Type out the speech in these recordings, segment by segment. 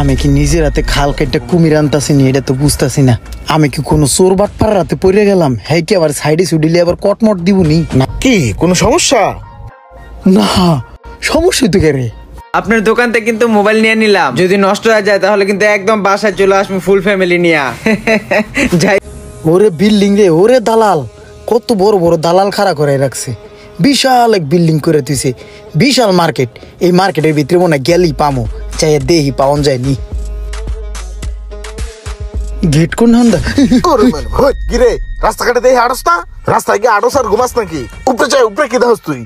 আমি কি নিজের হাতে খাল কেটে কুমির আনতাছি নি, এটা তো বুঝতাছি না। আমি কি কোনো চোর বাটপার রাতে পড়ে গেলাম? হ্যাঁ কি আবার সাইডে ছুডিলে আবার কটমট দিবনি না? কি কোনো সমস্যা? না, সমস্যা তো কে রে? আপনার দোকান থেকে কিন্তু মোবাইল নিয়ে নিলাম, যদি নষ্ট হয়ে যায় তাহলে কিন্তু একদম বাসায় চলে আসবো ফুল ফ্যামিলি নিয়ে। যাই ওরে বিল্ডিং রে, ওরে দালাল, কত বড় বড় দালাল খাড়া করে রাখছে। বিশাল এক বিল্ডিং করে তুইছে, বিশাল মার্কেট। এই মার্কেটের ভিতরে মনে হয় গেলি পামো, চাই দেহি পাওন যায়নি। গেট কোন হান্দা? কি রে রাস্তাঘাটে দেখি আড়স না? রাস্তায় গিয়ে আড়স আর ঘুমাস নাকি? উপরে চাই, উপরে কি দেখাস তুই?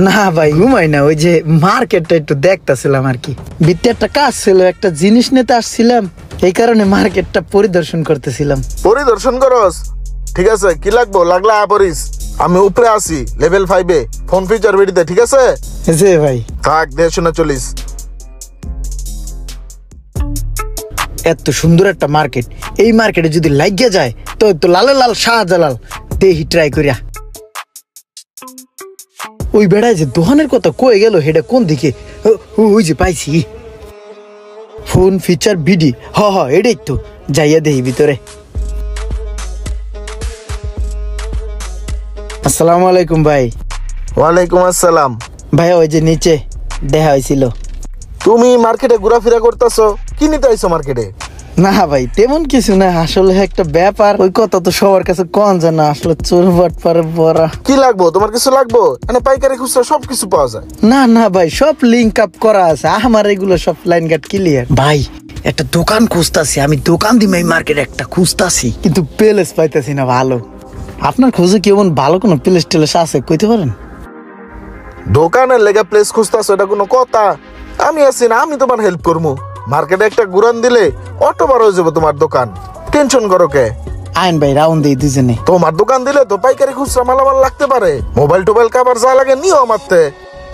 না ভাই ঘুমাই না, ওই যে মার্কেটটা একটু দেখতেছিলাম আর কি। ভিতরে একটা কাজ ছিল, একটা জিনিস নিতে আসছিলাম, এই কারণে মার্কেটটা পরিদর্শন করতেছিলাম। পরিদর্শন করস? ঠিক আছে, কি লাগবো লাগলে আপরিস। আমি উপরে আসি লেভেল 5-এ, ফোন ফিচার বেরিতে। ঠিক আছে জি ভাই। থাক, দেখে শুনে চলিস। এত সুন্দর একটা মার্কেট, এই মার্কেটে যদি লাগিয়ে যায় তো লালে লাল শাহজালাল দেহি ট্রাই করিয়া। ওই বেড়ায় যে দোকানের কথা কয়ে গেল, হেটা কোন দিকে? ওই যে পাইছি, ফোন ফিচার বিডি। হ এটাই তো, যাইয়া দেহি ভিতরে। আসসালামু আলাইকুম ভাই। ওয়ালাইকুম আসসালাম। ভাই ওই যে নিচে দেখা হয়েছিল। তুমি মার্কেটে ঘোরাফেরা করতেছো, কি নিতে আইছো মার্কেটে? না ভাই তেমন কিছু না, আসলে একটা ব্যাপার, ওই কথা তো সবার কাছে কন যায় না, আসলে চোর বাটপারে ভরা। কি লাগবো তোমার? কিছু লাগবো? মানে পাইকারি খুচরা সবকিছু পাওয়া যায়। না ভাই, সব লিঙ্ক আপ করা আছে, আমার এগুলো সব লাইন কাট ক্লিয়ার। ভাই একটা দোকান খুঁজতাছি আমি, দোকান দিমে এই মার্কেটে একটা খুঁজতাছি, কিন্তু প্লেস পাইতাছি না ভালো। আপনার খোঁজে কেমন ভালো কোনো প্লেস টেলেস আছে কইতে পারেন? দোকানের লেগে প্লেস খুঁজতেছো, এটা কোনো কথা? আমি আছি না, আমি তোমার হেল্প করবো। মার্কেটে একটা ঘুরান দিলে অটো বার হয়ে যাবো তোমার দোকান। টেনশন করো কে? আইন ভাই রাউন্ড দিই দুজনে। তোমার দোকান দিলে তো পাইকারি খুচরা মালামাল লাগতে পারে, মোবাইল টোবাইল কাবার যা লাগে নিও আমারতে।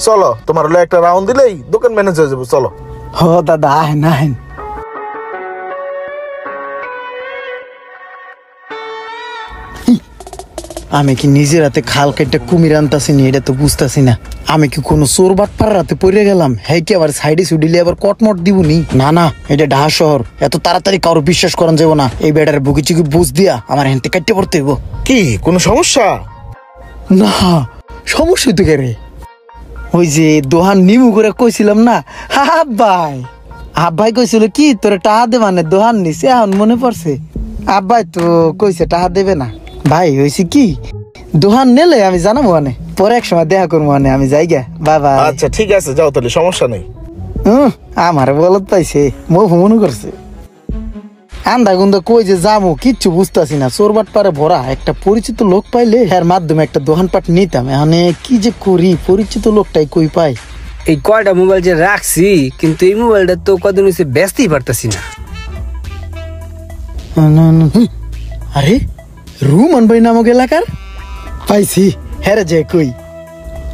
চলো, তোমার হলে একটা রাউন্ড দিলেই দোকান ম্যানেজ হয়ে যাবো। চলো। হ দাদা আইন। আমি কি নিজের হাতে খাল কেটে কুমির আনতাছি নি, এটা তো বুঝতাছি না। আমি কি কোনো চোর বাটপার রাতে পড়ে গেলাম? হ্যাঁ কি আবার সাইডে ছুডিলে আবার কটমট দিবনি না? এটা ঢাকা শহর, এত তাড়াতাড়ি কারো বিশ্বাস করান যাবো না। এই বেটার বুকি চুকি বুঝ দিয়া আমার হেনতে কাটতে পড়তে হইব। কি কোনো সমস্যা? না, সমস্যা তো কে রে? ওই যে দোহান নিমু করে কইছিলাম না, আব্বাই কইছিল কি তোরে টাকা দে, মানে দোহান নিছে, এখন মনে পড়ছে। আব্বাই তো কইছে টাকা দেবে না। ভাই হয়েছে কি, দোহান নেলে আমি জানাবো, মানে পরে এক সময় দেখা করবো, মানে আমি যাই গে। বাবা আচ্ছা ঠিক আছে, যাও তাহলে, সমস্যা নেই। আমার বলত পাইছে, মনে করছে। আন্দা গুন্দা কই যে যাবো কিচ্ছু বুঝতেছি না, চোর বাটপারে ভরা। একটা পরিচিত লোক পাইলে এর মাধ্যমে একটা দোকানপাট নিতাম, এখানে কি যে করি, পরিচিত লোকটাই কই পাই। এই কয়টা মোবাইল যে রাখছি, কিন্তু এই মোবাইলটা তো কদিন হয়েছে ব্যস্তই পারতাছি না। আরে রুমান ভাই নামক এলাকার পাইছি, হ্যাঁ যে কই।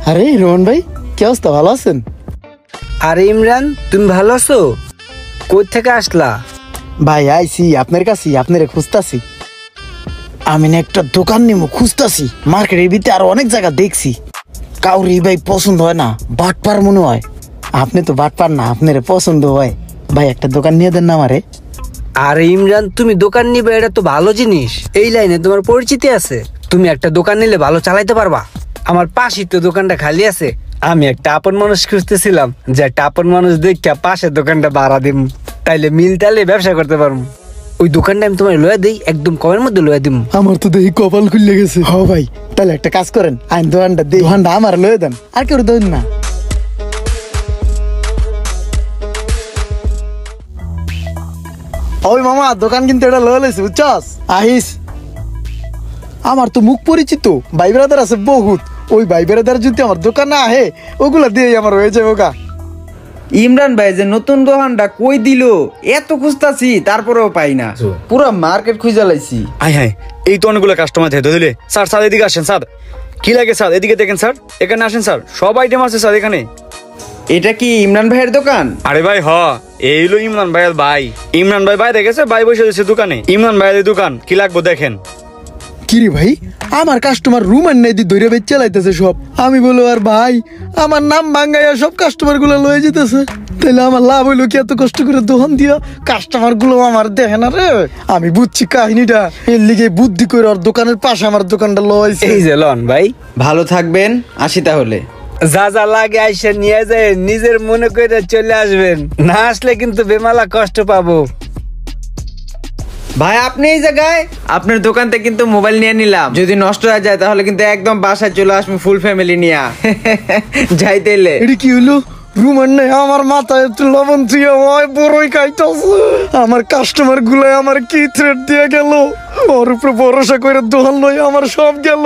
আরে রোহন ভাই, কি অবস্থা, ভালো আছেন? আরে ইমরান, তুমি ভালো আছো? কই থেকে আসলা? ভাই আইছি আপনার কাছে, আপনারে খুঁজতাছি। আমি না একটা দোকান নিবো খুঁজতাছি, মার্কেটের ভিতরে আরো অনেক জায়গা দেখছি, কাউরি ভাই পছন্দ হয় না, বাটপার মনে হয়। আপনি তো বাটপার না, আপনার পছন্দ হয়। ভাই একটা দোকান নিয়ে দেন না আমারে। আরে ইমরান, তুমি দোকান নিবে, এটা তো ভালো জিনিস। এই লাইনে তোমার পরিচিতি আছে, তুমি একটা দোকান নিলে ভালো চালাইতে পারবা। আমার পাশেই তো দোকানটা খালি আছে, আমি একটা আপন মানুষ খুঁজতেছিলাম, যে একটা আপন মানুষ দেখে পাশের দোকানটা ভাড়া দিম, তাইলে মিল তাইলে ব্যবসা করতে পারবো। ওই দোকানটা আমি তোমার লয়া দিই, একদম কমের মধ্যে লয়া দিম। আমার তো দেখি কপাল খুলে গেছে। হ ভাই, তাহলে একটা কাজ করেন, আইন দোকানটা দিই, দোকানটা আমার লয়ে দেন, আর কেউ দেন না। ওই মামা, দোকান কিন্তু এটা লয়ে লইছে, বুঝছস? আহিস, আমার তো মুখ পরিচিত, ভাই বেড়াদার আছে বহুত। ওই ভাই বেড়াদার যদি আমার দোকানে আহে, ওগুলা দিয়ে আমার হয়ে যাবে গা। ইমরান ভাই যে নতুন দোকানটা কই দিল, এত খুঁজতাছি তারপরেও পাই না, পুরো মার্কেট খুঁজে লাইছি। হাই এই তো অনেকগুলো কাস্টমার থেকে দিলে। স্যার এদিকে আসেন স্যার, কি লাগে স্যার? এদিকে দেখেন স্যার, এখানে আসেন স্যার, সব আইটেম আছে স্যার এখানে। এটা কি ইমরান ভাইয়ের দোকান? আরে ভাই এই হলো ইমরান ভাইয়ের ভাই। ইমরান ভাই বাইরে গেছে, ভাই বসে দিয়েছে দোকানে। ইমরান ভাইয়ের দোকান, কি লাগবো দেখেন। কিরে ভাই, আমার কাস্টমার রুমান নাই দিয়ে ধরে বেচ চালাইতেছে সব। আমি বলো আর ভাই, আমার নাম ভাঙ্গাইয়া সব কাস্টমার গুলো লয়ে যেতেছে। তাহলে আমার লাভ হইলো কি এত কষ্ট করে দোকান দিয়া কাস্টমার গুলো আমার দেখে না রে। আমি বুঝছি কাহিনীটা, এর লিগে বুদ্ধি করে ওর দোকানের পাশে আমার দোকানটা লইছে। এই যে লন ভাই, ভালো থাকবেন, আসি তাহলে। যা যা লাগে আইসা নিয়ে যায়, নিজের মনে করে চলে আসবেন, না আসলে কিন্তু বেমালা কষ্ট পাবো। ভাই আপনি এই জায়গায় আপনার দোকান থেকে কিন্তু মোবাইল নিয়ে নিলাম, যদি নষ্ট হয়ে যায় তাহলে কিন্তু একদম বাসায় চলে আসবো ফুল ফ্যামিলি নিয়ে। যাইতেলে এটা কি হলো? রুমান নাই, আমার মাথায় একটু লবণ দিয়ে হয় বড়ই খাইতেছে। আমার কাস্টমার গুলো আমার কি থ্রেট দিয়ে গেল, ওর উপরে ভরসা করে দোকান লই আমার সব গেল।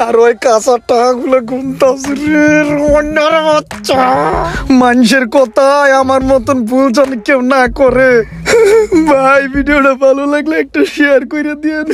আর ওই কাঁচা টাকা গুলো গুনতাছে রে রুমান্নার বাচ্চা। মানুষের কথায় আমার মতন ভুল যেন কেউ না করে। ভাই ভিডিওটা ভালো লাগলে একটা শেয়ার করে দিয়েন।